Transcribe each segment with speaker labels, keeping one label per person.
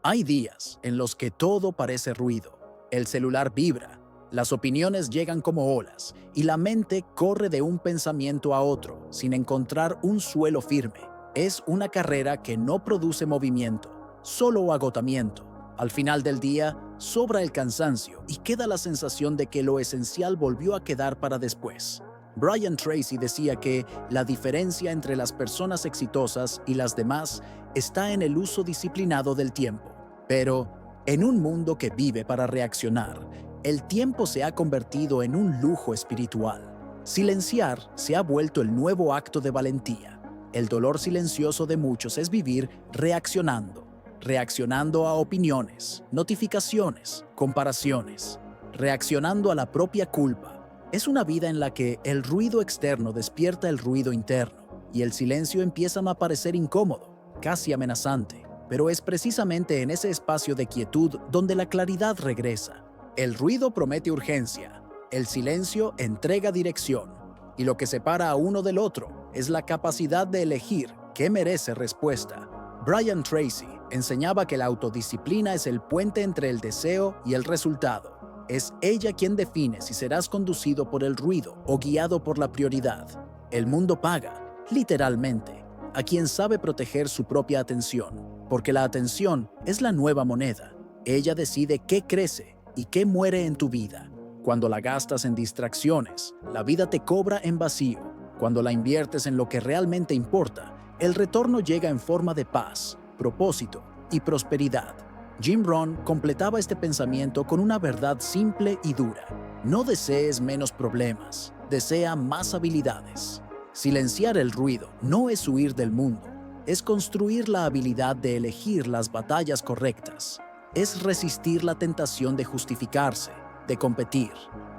Speaker 1: Hay días en los que todo parece ruido. El celular vibra, las opiniones llegan como olas y la mente corre de un pensamiento a otro sin encontrar un suelo firme. Es una carrera que no produce movimiento, solo agotamiento. Al final del día, sobra el cansancio y queda la sensación de que lo esencial volvió a quedar para después. Brian Tracy decía que la diferencia entre las personas exitosas y las demás está en el uso disciplinado del tiempo. Pero, en un mundo que vive para reaccionar, el tiempo se ha convertido en un lujo espiritual. Silenciar se ha vuelto el nuevo acto de valentía. El dolor silencioso de muchos es vivir reaccionando a opiniones, notificaciones, comparaciones, reaccionando a la propia culpa. Es una vida en la que el ruido externo despierta el ruido interno y el silencio empieza a parecer incómodo, casi amenazante. Pero es precisamente en ese espacio de quietud donde la claridad regresa. El ruido promete urgencia, el silencio entrega dirección, y lo que separa a uno del otro es la capacidad de elegir qué merece respuesta. Brian Tracy enseñaba que la autodisciplina es el puente entre el deseo y el resultado. Es ella quien define si serás conducido por el ruido o guiado por la prioridad. El mundo paga, literalmente, a quien sabe proteger su propia atención, porque la atención es la nueva moneda. Ella decide qué crece y qué muere en tu vida. Cuando la gastas en distracciones, la vida te cobra en vacío. Cuando la inviertes en lo que realmente importa, el retorno llega en forma de paz, propósito y prosperidad. Jim Rohn completaba este pensamiento con una verdad simple y dura. No desees menos problemas, desea más habilidades. Silenciar el ruido no es huir del mundo, es construir la habilidad de elegir las batallas correctas. Es resistir la tentación de justificarse, de competir,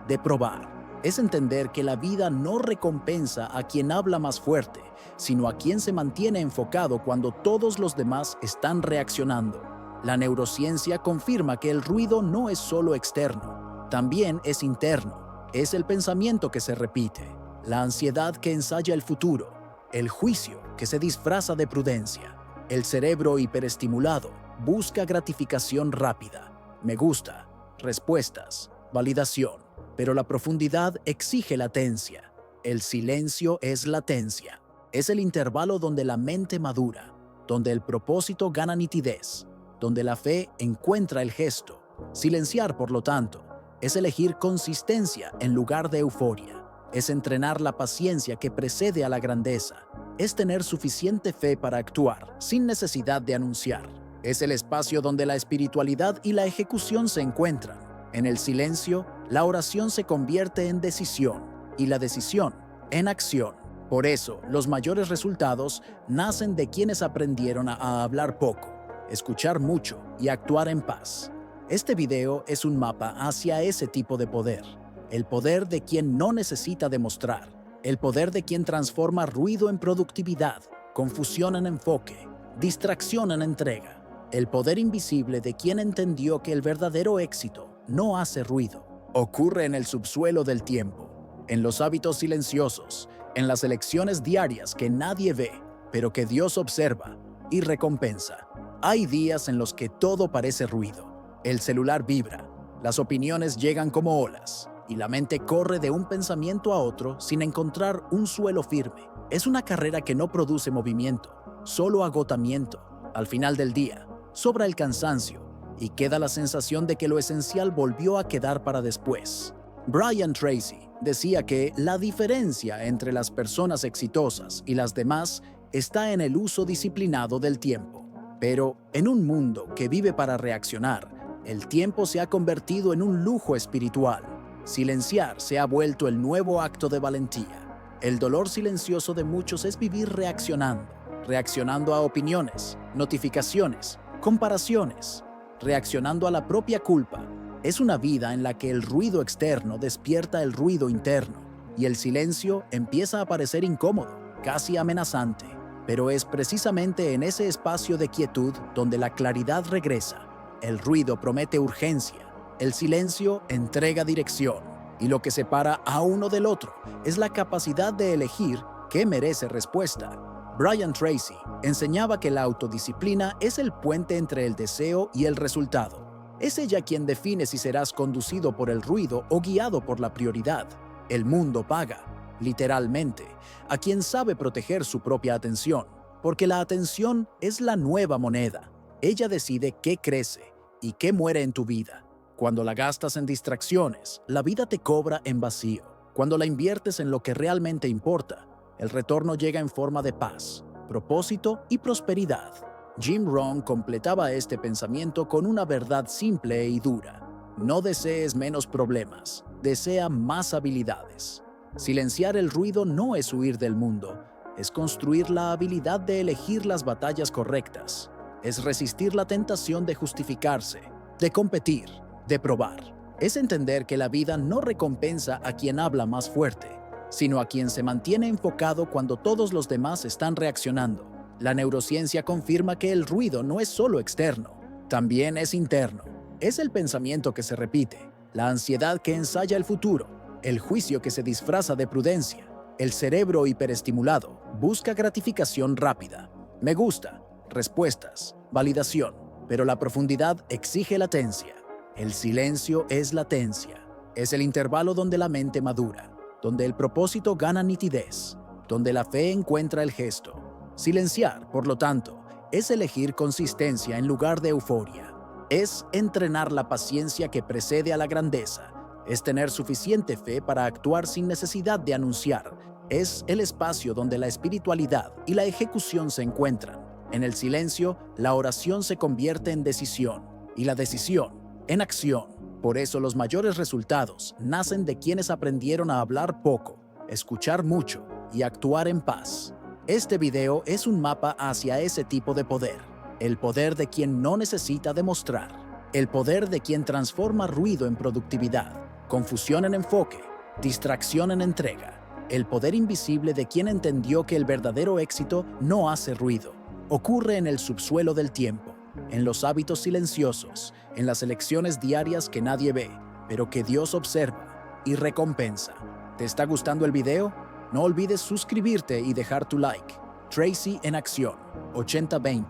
Speaker 1: de probar. Es entender que la vida no recompensa a quien habla más fuerte, sino a quien se mantiene enfocado cuando todos los demás están reaccionando. La neurociencia confirma que el ruido no es solo externo, también es interno. Es el pensamiento que se repite, la ansiedad que ensaya el futuro, el juicio que se disfraza de prudencia. El cerebro hiperestimulado busca gratificación rápida, me gusta, respuestas, validación, pero la profundidad exige latencia. El silencio es latencia. Es el intervalo donde la mente madura, donde el propósito gana nitidez, donde la fe encuentra el gesto. Silenciar, por lo tanto, es elegir consistencia en lugar de euforia. Es entrenar la paciencia que precede a la grandeza. Es tener suficiente fe para actuar, sin necesidad de anunciar. Es el espacio donde la espiritualidad y la ejecución se encuentran. En el silencio, la oración se convierte en decisión y la decisión en acción. Por eso, los mayores resultados nacen de quienes aprendieron a hablar poco, escuchar mucho y actuar en paz. Este video es un mapa hacia ese tipo de poder. El poder de quien no necesita demostrar. El poder de quien transforma ruido en productividad, confusión en enfoque, distracción en entrega. El poder invisible de quien entendió que el verdadero éxito no hace ruido. Ocurre en el subsuelo del tiempo, en los hábitos silenciosos, en las elecciones diarias que nadie ve, pero que Dios observa y recompensa. Hay días en los que todo parece ruido. El celular vibra, las opiniones llegan como olas, y la mente corre de un pensamiento a otro sin encontrar un suelo firme. Es una carrera que no produce movimiento, solo agotamiento. Al final del día, sobra el cansancio y queda la sensación de que lo esencial volvió a quedar para después. Brian Tracy decía que la diferencia entre las personas exitosas y las demás está en el uso disciplinado del tiempo. Pero en un mundo que vive para reaccionar, el tiempo se ha convertido en un lujo espiritual. Silenciar se ha vuelto el nuevo acto de valentía. El dolor silencioso de muchos es vivir reaccionando a opiniones, notificaciones, comparaciones, reaccionando a la propia culpa. Es una vida en la que el ruido externo despierta el ruido interno y el silencio empieza a parecer incómodo, casi amenazante. Pero es precisamente en ese espacio de quietud donde la claridad regresa. El ruido promete urgencia, el silencio entrega dirección, y lo que separa a uno del otro es la capacidad de elegir qué merece respuesta. Brian Tracy enseñaba que la autodisciplina es el puente entre el deseo y el resultado. Es ella quien define si serás conducido por el ruido o guiado por la prioridad. El mundo paga, literalmente, a quien sabe proteger su propia atención, porque la atención es la nueva moneda. Ella decide qué crece y qué muere en tu vida. Cuando la gastas en distracciones, la vida te cobra en vacío. Cuando la inviertes en lo que realmente importa, el retorno llega en forma de paz, propósito y prosperidad. Jim Rohn completaba este pensamiento con una verdad simple y dura. No desees menos problemas, desea más habilidades. Silenciar el ruido no es huir del mundo, es construir la habilidad de elegir las batallas correctas. Es resistir la tentación de justificarse, de competir, de probar. Es entender que la vida no recompensa a quien habla más fuerte, sino a quien se mantiene enfocado cuando todos los demás están reaccionando. La neurociencia confirma que el ruido no es solo externo, también es interno. Es el pensamiento que se repite, la ansiedad que ensaya el futuro, el juicio que se disfraza de prudencia. El cerebro hiperestimulado busca gratificación rápida. Me gusta, respuestas, validación, pero la profundidad exige latencia. El silencio es latencia. Es el intervalo donde la mente madura, donde el propósito gana nitidez, donde la fe encuentra el gesto. Silenciar, por lo tanto, es elegir consistencia en lugar de euforia. Es entrenar la paciencia que precede a la grandeza. Es tener suficiente fe para actuar sin necesidad de anunciar. Es el espacio donde la espiritualidad y la ejecución se encuentran. En el silencio, la oración se convierte en decisión y la decisión en acción. Por eso los mayores resultados nacen de quienes aprendieron a hablar poco, escuchar mucho y actuar en paz. Este video es un mapa hacia ese tipo de poder. El poder de quien no necesita demostrar. El poder de quien transforma ruido en productividad, confusión en enfoque, distracción en entrega. El poder invisible de quien entendió que el verdadero éxito no hace ruido. Ocurre en el subsuelo del tiempo, en los hábitos silenciosos, en las elecciones diarias que nadie ve, pero que Dios observa y recompensa. ¿Te está gustando el video? No olvides suscribirte y dejar tu like. Tracy en acción, 80-20,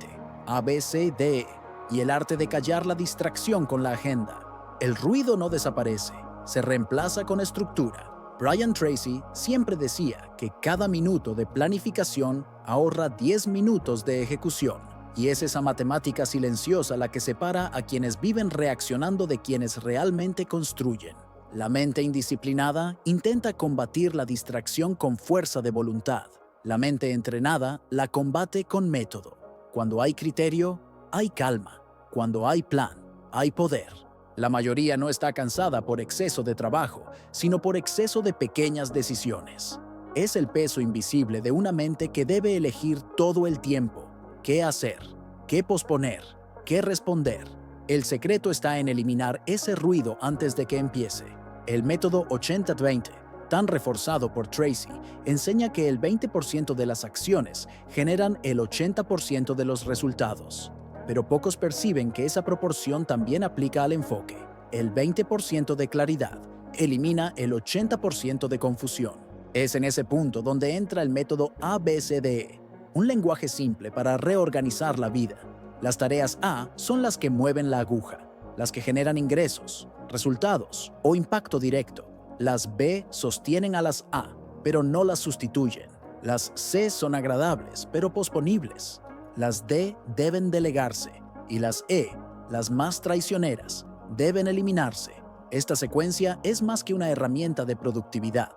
Speaker 1: ABCDE y el arte de callar la distracción con la agenda. El ruido no desaparece, se reemplaza con estructura. Brian Tracy siempre decía que cada minuto de planificación ahorra 10 minutos de ejecución. Y es esa matemática silenciosa la que separa a quienes viven reaccionando de quienes realmente construyen. La mente indisciplinada intenta combatir la distracción con fuerza de voluntad. La mente entrenada la combate con método. Cuando hay criterio, hay calma. Cuando hay plan, hay poder. La mayoría no está cansada por exceso de trabajo, sino por exceso de pequeñas decisiones. Es el peso invisible de una mente que debe elegir todo el tiempo. ¿Qué hacer? ¿Qué posponer? ¿Qué responder? El secreto está en eliminar ese ruido antes de que empiece. El método 80-20, tan reforzado por Tracy, enseña que el 20% de las acciones generan el 80% de los resultados. Pero pocos perciben que esa proporción también aplica al enfoque. El 20% de claridad elimina el 80% de confusión. Es en ese punto donde entra el método ABCDE, un lenguaje simple para reorganizar la vida. Las tareas A son las que mueven la aguja, las que generan ingresos, resultados o impacto directo. Las B sostienen a las A, pero no las sustituyen. Las C son agradables, pero posponibles. Las D deben delegarse y las E, las más traicioneras, deben eliminarse. Esta secuencia es más que una herramienta de productividad,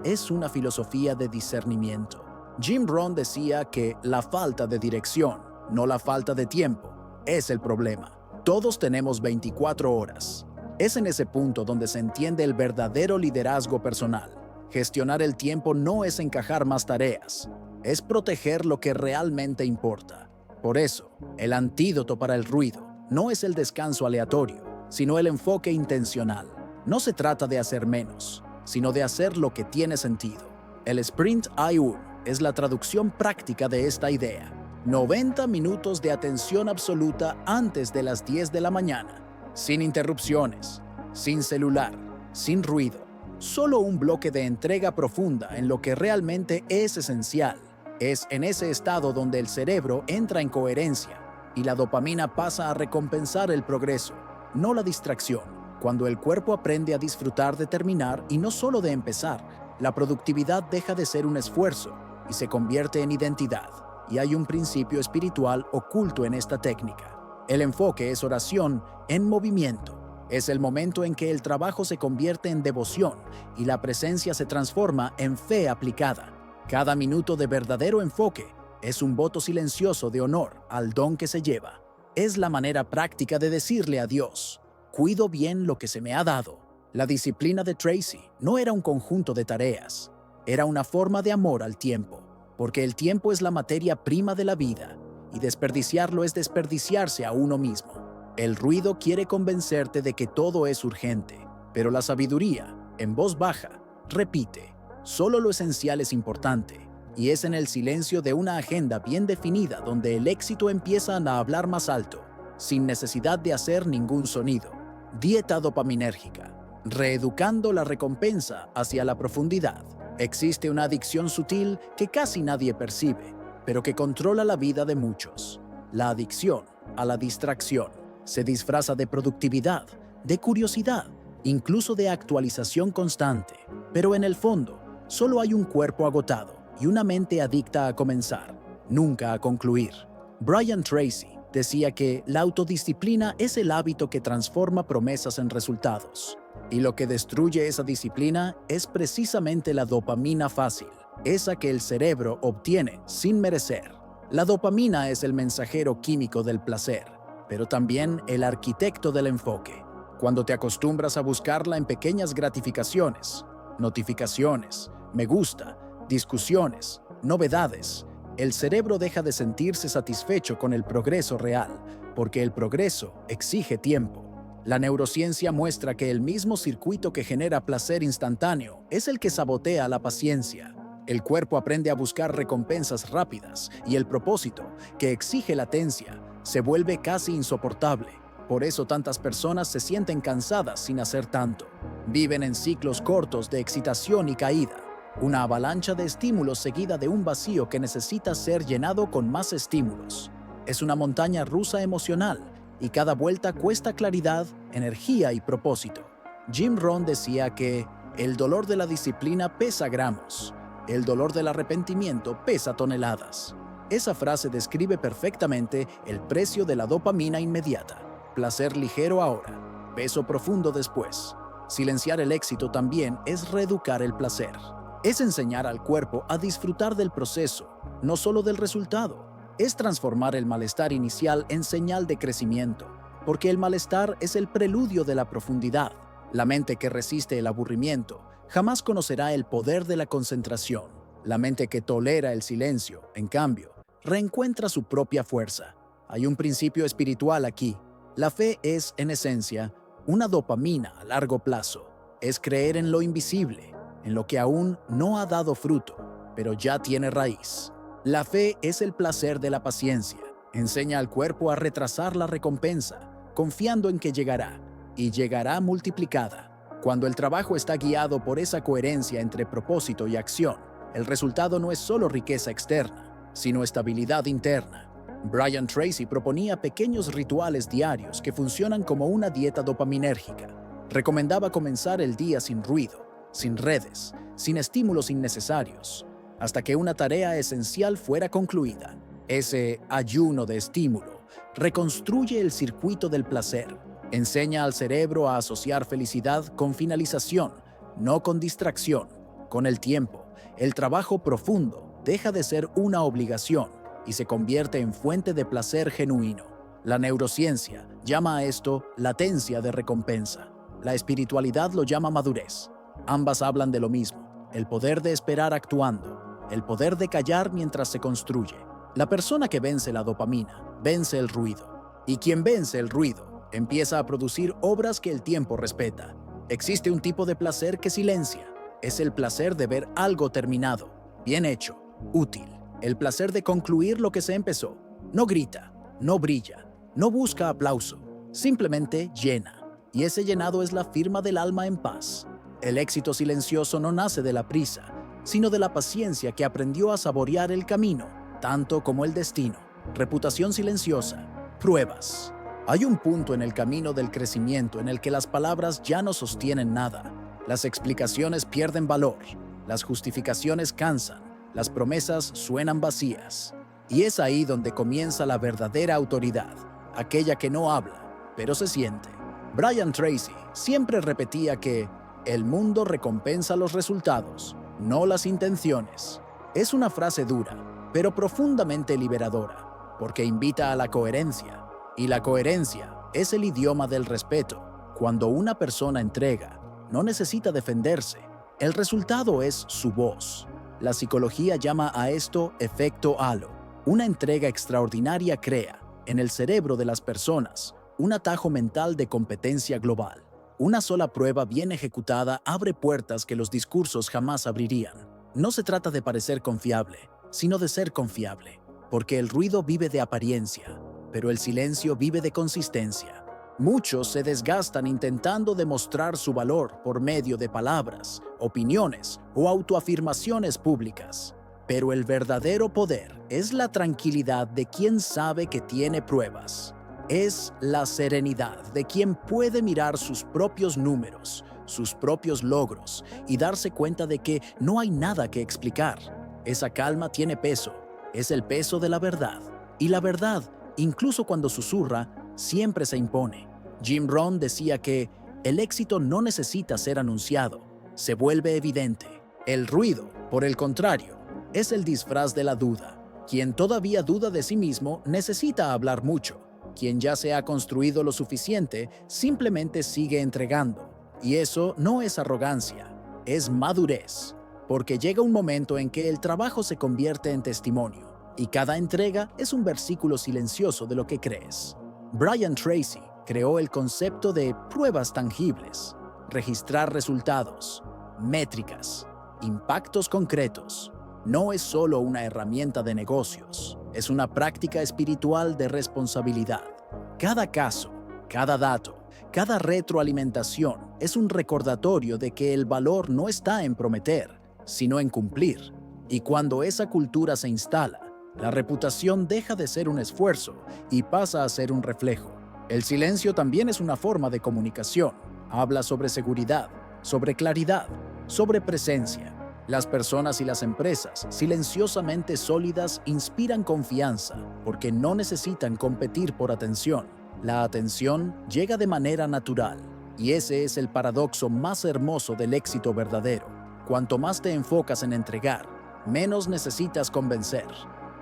Speaker 1: es una filosofía de discernimiento. Jim Rohn decía que la falta de dirección, no la falta de tiempo, es el problema. Todos tenemos 24 horas. Es en ese punto donde se entiende el verdadero liderazgo personal. Gestionar el tiempo no es encajar más tareas, es proteger lo que realmente importa. Por eso, el antídoto para el ruido no es el descanso aleatorio, sino el enfoque intencional. No se trata de hacer menos, sino de hacer lo que tiene sentido. El Sprint I1 es la traducción práctica de esta idea. 90 minutos de atención absoluta antes de las 10 de la mañana, sin interrupciones, sin celular, sin ruido. Solo un bloque de entrega profunda en lo que realmente es esencial. Es en ese estado donde el cerebro entra en coherencia y la dopamina pasa a recompensar el progreso, no la distracción. Cuando el cuerpo aprende a disfrutar de terminar y no solo de empezar, la productividad deja de ser un esfuerzo y se convierte en identidad. Y hay un principio espiritual oculto en esta técnica. El enfoque es oración en movimiento. Es el momento en que el trabajo se convierte en devoción y la presencia se transforma en fe aplicada. Cada minuto de verdadero enfoque es un voto silencioso de honor al don que se lleva. Es la manera práctica de decirle a Dios: cuido bien lo que se me ha dado. La disciplina de Tracy no era un conjunto de tareas, era una forma de amor al tiempo, porque el tiempo es la materia prima de la vida, y desperdiciarlo es desperdiciarse a uno mismo. El ruido quiere convencerte de que todo es urgente, pero la sabiduría, en voz baja, repite: solo lo esencial es importante, y es en el silencio de una agenda bien definida donde el éxito empieza a hablar más alto, sin necesidad de hacer ningún sonido. Dieta dopaminérgica, reeducando la recompensa hacia la profundidad. Existe una adicción sutil que casi nadie percibe, pero que controla la vida de muchos. La adicción a la distracción se disfraza de productividad, de curiosidad, incluso de actualización constante, pero en el fondo solo hay un cuerpo agotado y una mente adicta a comenzar, nunca a concluir. Brian Tracy decía que la autodisciplina es el hábito que transforma promesas en resultados. Y lo que destruye esa disciplina es precisamente la dopamina fácil, esa que el cerebro obtiene sin merecer. La dopamina es el mensajero químico del placer, pero también el arquitecto del enfoque. Cuando te acostumbras a buscarla en pequeñas gratificaciones, notificaciones, me gusta, discusiones, novedades, el cerebro deja de sentirse satisfecho con el progreso real, porque el progreso exige tiempo. La neurociencia muestra que el mismo circuito que genera placer instantáneo es el que sabotea la paciencia. El cuerpo aprende a buscar recompensas rápidas y el propósito, que exige latencia, se vuelve casi insoportable. Por eso tantas personas se sienten cansadas sin hacer tanto. Viven en ciclos cortos de excitación y caída, una avalancha de estímulos seguida de un vacío que necesita ser llenado con más estímulos. Es una montaña rusa emocional y cada vuelta cuesta claridad, energía y propósito. Jim Rohn decía que el dolor de la disciplina pesa gramos, el dolor del arrepentimiento pesa toneladas. Esa frase describe perfectamente el precio de la dopamina inmediata. Placer ligero ahora, peso profundo después. Silenciar el éxito también es reeducar el placer. Es enseñar al cuerpo a disfrutar del proceso, no solo del resultado. Es transformar el malestar inicial en señal de crecimiento, porque el malestar es el preludio de la profundidad. La mente que resiste el aburrimiento jamás conocerá el poder de la concentración. La mente que tolera el silencio, en cambio, reencuentra su propia fuerza. Hay un principio espiritual aquí. La fe es, en esencia, una dopamina a largo plazo. Es creer en lo invisible, en lo que aún no ha dado fruto, pero ya tiene raíz. La fe es el placer de la paciencia. Enseña al cuerpo a retrasar la recompensa, confiando en que llegará, y llegará multiplicada. Cuando el trabajo está guiado por esa coherencia entre propósito y acción, el resultado no es solo riqueza externa, sino estabilidad interna. Brian Tracy proponía pequeños rituales diarios que funcionan como una dieta dopaminérgica. Recomendaba comenzar el día sin ruido, sin redes, sin estímulos innecesarios, hasta que una tarea esencial fuera concluida. Ese ayuno de estímulo reconstruye el circuito del placer. Enseña al cerebro a asociar felicidad con finalización, no con distracción. Con el tiempo, el trabajo profundo deja de ser una obligación y se convierte en fuente de placer genuino. La neurociencia llama a esto latencia de recompensa. La espiritualidad lo llama madurez. Ambas hablan de lo mismo: el poder de esperar actuando, el poder de callar mientras se construye. La persona que vence la dopamina vence el ruido, y quien vence el ruido empieza a producir obras que el tiempo respeta. Existe un tipo de placer que silencia. Es el placer de ver algo terminado, bien hecho, útil. El placer de concluir lo que se empezó. No grita, no brilla, no busca aplauso, simplemente llena. Y ese llenado es la firma del alma en paz. El éxito silencioso no nace de la prisa, sino de la paciencia que aprendió a saborear el camino, tanto como el destino. Reputación silenciosa. Pruebas. Hay un punto en el camino del crecimiento en el que las palabras ya no sostienen nada. Las explicaciones pierden valor, las justificaciones cansan, las promesas suenan vacías. Y es ahí donde comienza la verdadera autoridad, aquella que no habla, pero se siente. Brian Tracy siempre repetía que el mundo recompensa los resultados, no las intenciones. Es una frase dura, pero profundamente liberadora, porque invita a la coherencia. Y la coherencia es el idioma del respeto. Cuando una persona entrega, no necesita defenderse. El resultado es su voz. La psicología llama a esto efecto halo. Una entrega extraordinaria crea, en el cerebro de las personas, un atajo mental de competencia global. Una sola prueba bien ejecutada abre puertas que los discursos jamás abrirían. No se trata de parecer confiable, sino de ser confiable, porque el ruido vive de apariencia, pero el silencio vive de consistencia. Muchos se desgastan intentando demostrar su valor por medio de palabras, opiniones o autoafirmaciones públicas. Pero el verdadero poder es la tranquilidad de quien sabe que tiene pruebas. Es la serenidad de quien puede mirar sus propios números, sus propios logros y darse cuenta de que no hay nada que explicar. Esa calma tiene peso, es el peso de la verdad. Y la verdad, incluso cuando susurra, siempre se impone. Jim Rohn decía que el éxito no necesita ser anunciado, se vuelve evidente. El ruido, por el contrario, es el disfraz de la duda. Quien todavía duda de sí mismo necesita hablar mucho. Quien ya se ha construido lo suficiente simplemente sigue entregando. Y eso no es arrogancia, es madurez. Porque llega un momento en que el trabajo se convierte en testimonio. Y cada entrega es un versículo silencioso de lo que crees. Brian Tracy creó el concepto de pruebas tangibles, registrar resultados, métricas, impactos concretos. No es solo una herramienta de negocios, es una práctica espiritual de responsabilidad. Cada caso, cada dato, cada retroalimentación es un recordatorio de que el valor no está en prometer, sino en cumplir. Y cuando esa cultura se instala, la reputación deja de ser un esfuerzo y pasa a ser un reflejo. El silencio también es una forma de comunicación. Habla sobre seguridad, sobre claridad, sobre presencia. Las personas y las empresas silenciosamente sólidas inspiran confianza porque no necesitan competir por atención. La atención llega de manera natural y ese es el paradoxo más hermoso del éxito verdadero. Cuanto más te enfocas en entregar, menos necesitas convencer.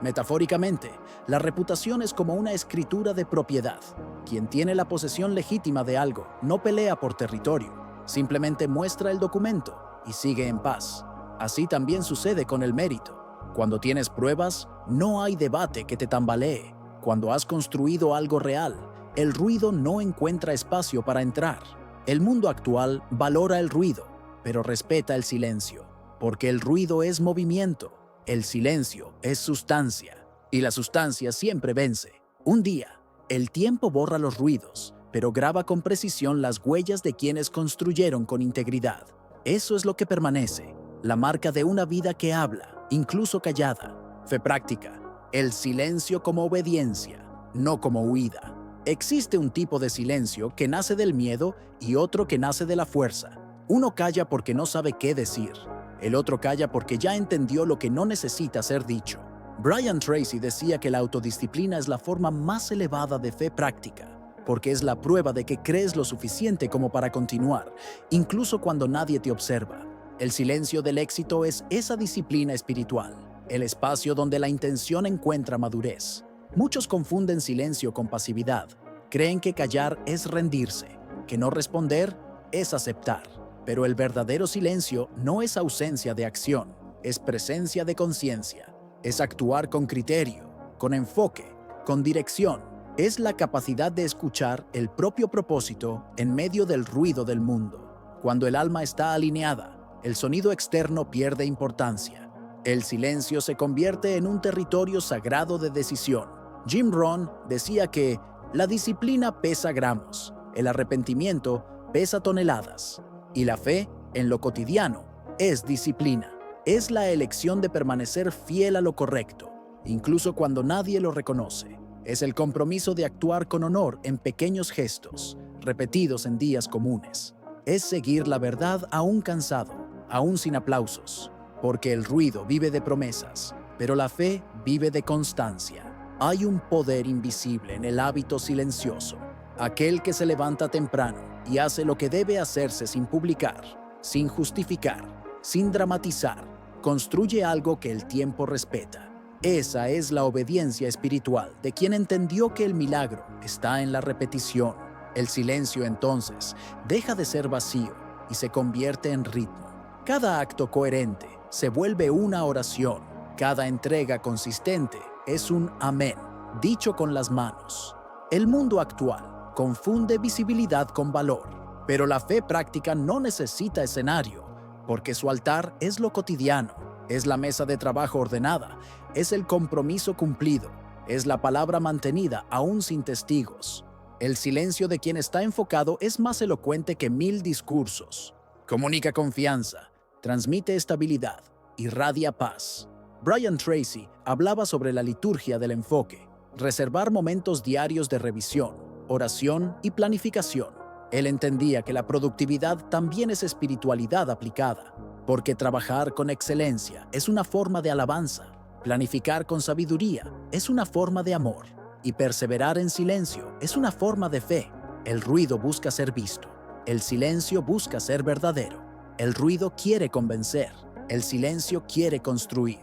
Speaker 1: Metafóricamente, la reputación es como una escritura de propiedad. Quien tiene la posesión legítima de algo no pelea por territorio, simplemente muestra el documento y sigue en paz. Así también sucede con el mérito. Cuando tienes pruebas, no hay debate que te tambalee. Cuando has construido algo real, el ruido no encuentra espacio para entrar. El mundo actual valora el ruido, pero respeta el silencio, porque el ruido es movimiento. El silencio es sustancia, y la sustancia siempre vence. Un día, el tiempo borra los ruidos, pero graba con precisión las huellas de quienes construyeron con integridad. Eso es lo que permanece, la marca de una vida que habla, incluso callada. Fe práctica, el silencio como obediencia, no como huida. Existe un tipo de silencio que nace del miedo y otro que nace de la fuerza. Uno calla porque no sabe qué decir. El otro calla porque ya entendió lo que no necesita ser dicho. Brian Tracy decía que la autodisciplina es la forma más elevada de fe práctica, porque es la prueba de que crees lo suficiente como para continuar, incluso cuando nadie te observa. El silencio del éxito es esa disciplina espiritual, el espacio donde la intención encuentra madurez. Muchos confunden silencio con pasividad. Creen que callar es rendirse, que no responder es aceptar. Pero el verdadero silencio no es ausencia de acción, es presencia de conciencia. Es actuar con criterio, con enfoque, con dirección. Es la capacidad de escuchar el propio propósito en medio del ruido del mundo. Cuando el alma está alineada, el sonido externo pierde importancia. El silencio se convierte en un territorio sagrado de decisión. Jim Rohn decía que la disciplina pesa gramos, el arrepentimiento pesa toneladas. Y la fe, en lo cotidiano, es disciplina. Es la elección de permanecer fiel a lo correcto, incluso cuando nadie lo reconoce. Es el compromiso de actuar con honor en pequeños gestos, repetidos en días comunes. Es seguir la verdad aún cansado, aún sin aplausos, porque el ruido vive de promesas, pero la fe vive de constancia. Hay un poder invisible en el hábito silencioso, aquel que se levanta temprano y hace lo que debe hacerse sin publicar, sin justificar, sin dramatizar, construye algo que el tiempo respeta. Esa es la obediencia espiritual de quien entendió que el milagro está en la repetición. El silencio, entonces, deja de ser vacío y se convierte en ritmo. Cada acto coherente se vuelve una oración. Cada entrega consistente es un amén, dicho con las manos. El mundo actual confunde visibilidad con valor, pero la fe práctica no necesita escenario, porque su altar es lo cotidiano, es la mesa de trabajo ordenada, es el compromiso cumplido, es la palabra mantenida aún sin testigos. El silencio de quien está enfocado es más elocuente que 1000 discursos. Comunica confianza, transmite estabilidad, irradia paz. Brian Tracy hablaba sobre la liturgia del enfoque, reservar momentos diarios de revisión, oración y planificación. Él entendía que la productividad también es espiritualidad aplicada, porque trabajar con excelencia es una forma de alabanza, planificar con sabiduría es una forma de amor, y perseverar en silencio es una forma de fe. El ruido busca ser visto, el silencio busca ser verdadero. El ruido quiere convencer, el silencio quiere construir.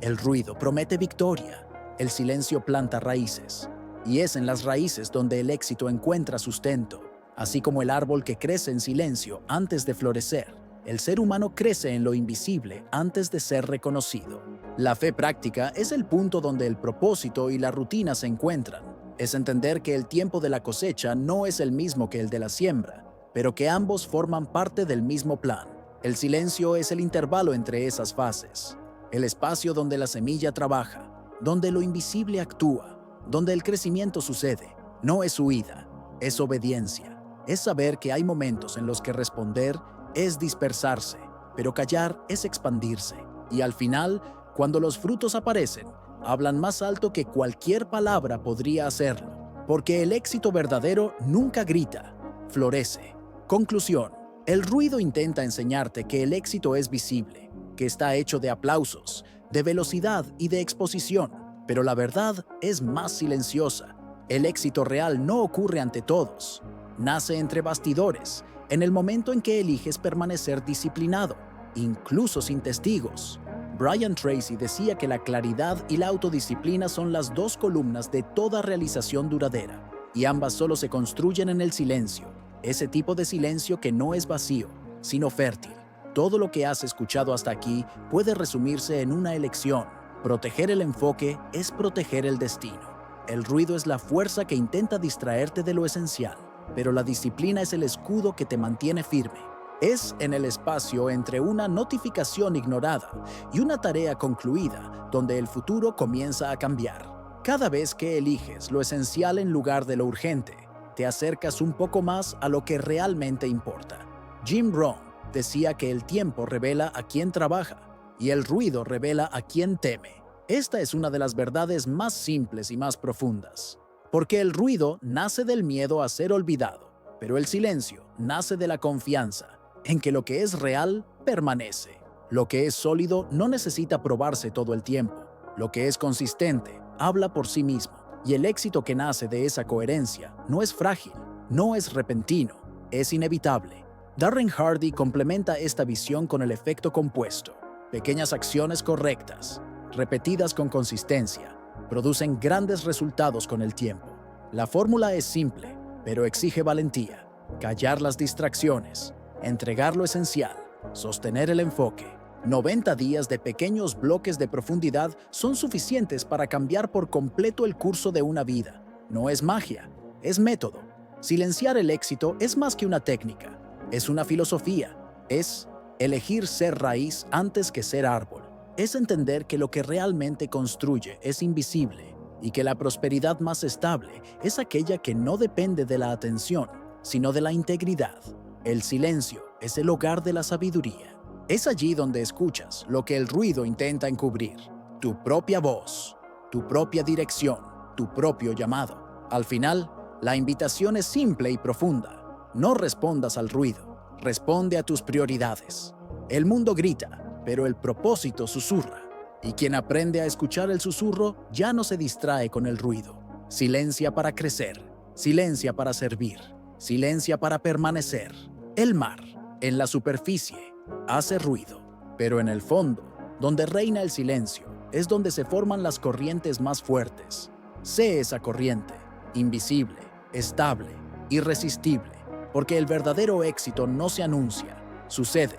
Speaker 1: El ruido promete victoria, el silencio planta raíces, y es en las raíces donde el éxito encuentra sustento. Así como el árbol que crece en silencio antes de florecer, el ser humano crece en lo invisible antes de ser reconocido. La fe práctica es el punto donde el propósito y la rutina se encuentran. Es entender que el tiempo de la cosecha no es el mismo que el de la siembra, pero que ambos forman parte del mismo plan. El silencio es el intervalo entre esas fases, el espacio donde la semilla trabaja, donde lo invisible actúa, donde el crecimiento sucede. No es huida, es obediencia. Es saber que hay momentos en los que responder es dispersarse, pero callar es expandirse. Y al final, cuando los frutos aparecen, hablan más alto que cualquier palabra podría hacerlo, porque el éxito verdadero nunca grita, florece. Conclusión: el ruido intenta enseñarte que el éxito es visible, que está hecho de aplausos, de velocidad y de exposición, pero la verdad es más silenciosa. El éxito real no ocurre ante todos. Nace entre bastidores, en el momento en que eliges permanecer disciplinado, incluso sin testigos. Brian Tracy decía que la claridad y la autodisciplina son las dos columnas de toda realización duradera, y ambas solo se construyen en el silencio, ese tipo de silencio que no es vacío, sino fértil. Todo lo que has escuchado hasta aquí puede resumirse en una elección. Proteger el enfoque es proteger el destino. El ruido es la fuerza que intenta distraerte de lo esencial, pero la disciplina es el escudo que te mantiene firme. Es en el espacio entre una notificación ignorada y una tarea concluida donde el futuro comienza a cambiar. Cada vez que eliges lo esencial en lugar de lo urgente, te acercas un poco más a lo que realmente importa. Jim Rohn decía que el tiempo revela a quien trabaja y el ruido revela a quien teme. Esta es una de las verdades más simples y más profundas. Porque el ruido nace del miedo a ser olvidado, pero el silencio nace de la confianza en que lo que es real permanece. Lo que es sólido no necesita probarse todo el tiempo. Lo que es consistente habla por sí mismo. Y el éxito que nace de esa coherencia no es frágil, no es repentino, es inevitable. Darren Hardy complementa esta visión con el efecto compuesto. Pequeñas acciones correctas, repetidas con consistencia, producen grandes resultados con el tiempo. La fórmula es simple, pero exige valentía. Callar las distracciones, entregar lo esencial, sostener el enfoque. 90 días de pequeños bloques de profundidad son suficientes para cambiar por completo el curso de una vida. No es magia, es método. Silenciar el éxito es más que una técnica, es una filosofía, es elegir ser raíz antes que ser árbol. Es entender que lo que realmente construye es invisible y que la prosperidad más estable es aquella que no depende de la atención, sino de la integridad. El silencio es el hogar de la sabiduría. Es allí donde escuchas lo que el ruido intenta encubrir: tu propia voz, tu propia dirección, tu propio llamado. Al final, la invitación es simple y profunda. No respondas al ruido, responde a tus prioridades. El mundo grita, pero el propósito susurra. Y quien aprende a escuchar el susurro ya no se distrae con el ruido. Silencia para crecer, silencia para servir, silencia para permanecer. El mar, en la superficie, hace ruido, pero en el fondo, donde reina el silencio, es donde se forman las corrientes más fuertes. Sé esa corriente, invisible, estable, irresistible, porque el verdadero éxito no se anuncia, sucede.